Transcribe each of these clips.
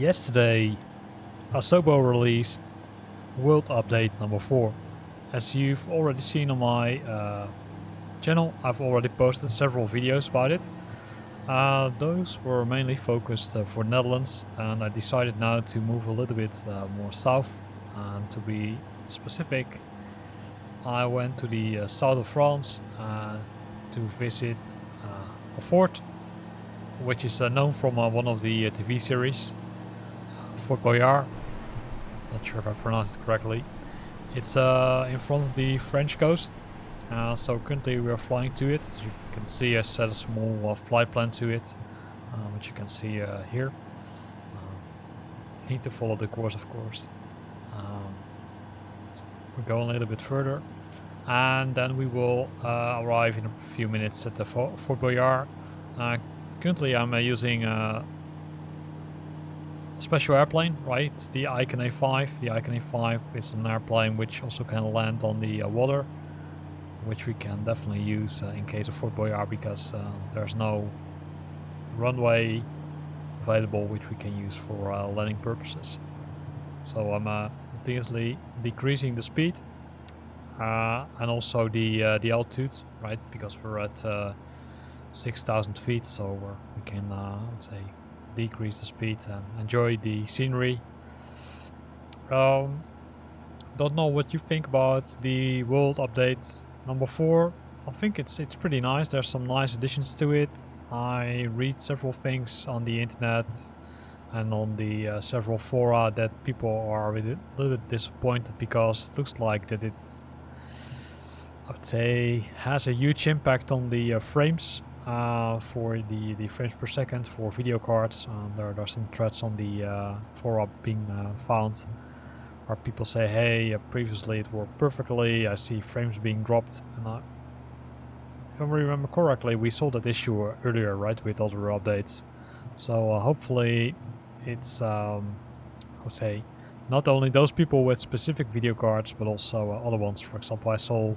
Yesterday, Asobo released World Update number 4. As you've already seen on my channel, I've already posted several videos about it. Those were mainly focused for Netherlands, and I decided now to move a little bit more south. And to be specific, I went to the south of France to visit a fort, which is known from one of the TV series, Fort Boyard. Not sure if I pronounced it correctly. It's in front of the French coast. So currently we are flying to it. As you can see, I set a small flight plan to it, which you can see here. Need to follow the course, of course. So we're going a little bit further, and then we will arrive in a few minutes at the Fort Boyard. Currently I'm using a special airplane, right? The Icon A5. The Icon A5 is an airplane which also can land on the water, which we can definitely use in case of Fort Boyard, because there's no runway available which we can use for landing purposes. So I'm continuously decreasing the speed and also the altitude, right? Because we're at 6,000 feet, so we can say decrease the speed and enjoy the scenery. Don't know what you think about the World Update number 4. I think it's pretty nice. There's some nice additions to it. I read several things on the internet and on the several fora that people are a little bit disappointed because it looks like that it, I would say, has a huge impact on the frames for the frames per second for video cards. There are some threads on the fora being found where people say, hey, previously it worked perfectly, I see frames being dropped, and if I remember correctly, we saw that issue earlier, right, with other updates. So hopefully it's, I would say, not only those people with specific video cards, but also other ones. For example, I saw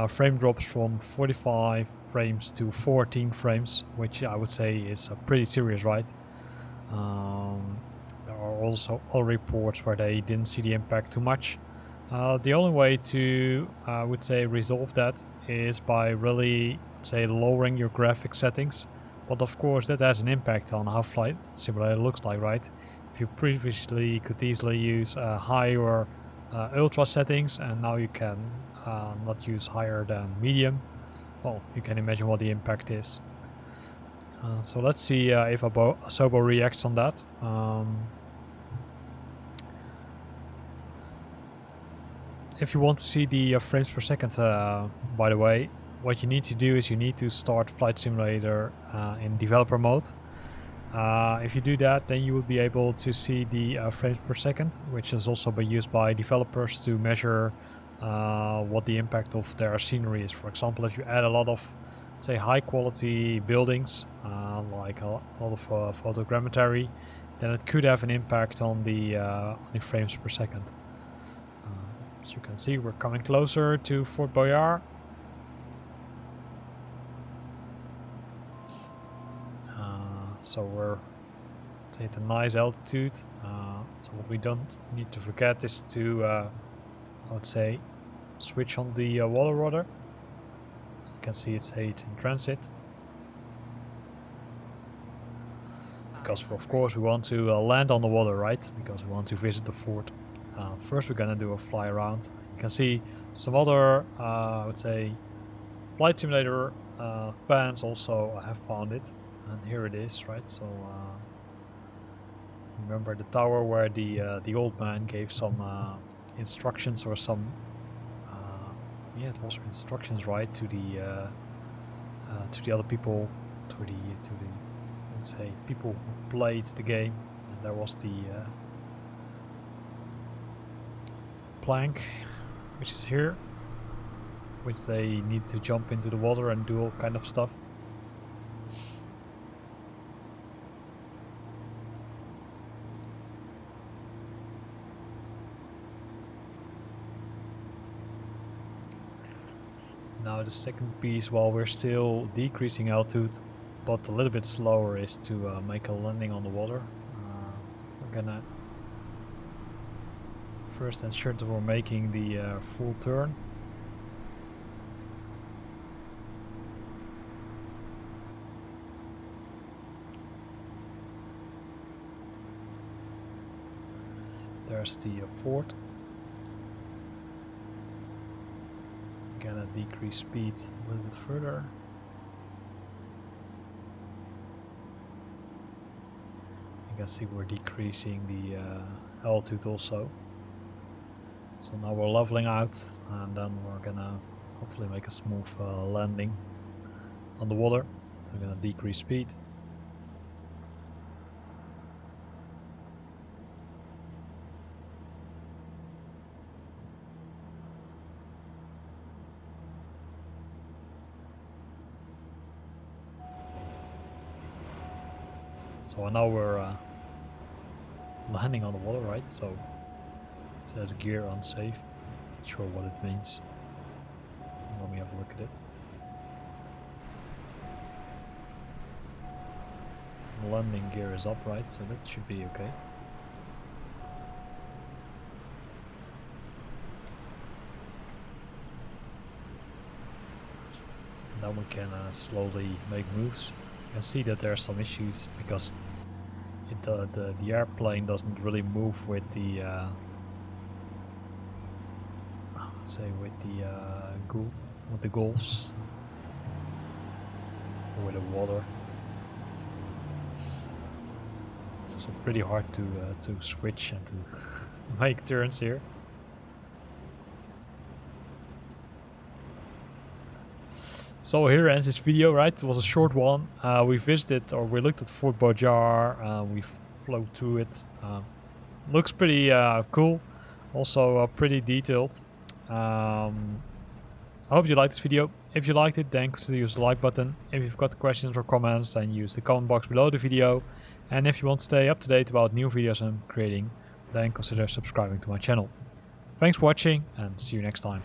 frame drops from 45 frames to 14 frames, which I would say is pretty serious, right? There are also other reports where they didn't see the impact too much. The only way to, I would say, resolve that is by really, say, lowering your graphic settings. But of course that has an impact on how Flight Simulator looks like, right? If you previously could easily use higher ultra settings, and now you can not use higher than medium, well, you can imagine what the impact is. So let's see if Asobo reacts on that. If you want to see the frames per second, by the way, what you need to do is you need to start Flight Simulator in developer mode. If you do that, then you will be able to see the frames per second, which is also been used by developers to measure what the impact of their scenery is. For example, if you add a lot of, say, high quality buildings, like a lot of photogrammetry, then it could have an impact on the frames per second. As you can see, we're coming closer to Fort Boyard. So we're at a nice altitude. So what we don't need to forget is to, I would say, switch on the water rudder. You can see it's in transit. Because of course we want to land on the water, right? Because we want to visit the fort. First we're gonna do a fly around. You can see some other, I would say, Flight Simulator fans also have found it, and here it is, right? So remember the tower where the old man gave some instructions, or some, yeah, it was instructions, right, to the other people, to the let's say people who played the game. And there was the plank, which is here, which they need to jump into the water and do all kind of stuff. Now the second piece, while we're still decreasing altitude, but a little bit slower, is to make a landing on the water. we're gonna first ensure that we're making the full turn. There's the fort. Gonna decrease speed a little bit further. You can see we're decreasing the altitude also. So now we're leveling out, and then we're gonna hopefully make a smooth landing on the water. So we're gonna decrease speed. So now we're landing on the water, right? So it says gear unsafe. Not sure what it means. Let me have a look at it. The landing gear is upright, so that should be okay. Now we can slowly make moves. You can see that there are some issues because the airplane doesn't really move with the say with the gulfs or with the water. It's also pretty hard to switch and to make turns here. So here ends this video, right? It was a short one. We visited, or we looked at Fort Boyard. We flew through it. Looks pretty cool. Also pretty detailed. I hope you liked this video. If you liked it, then consider use the like button. If you've got questions or comments, then use the comment box below the video. And if you want to stay up to date about new videos I'm creating, then consider subscribing to my channel. Thanks for watching, and see you next time.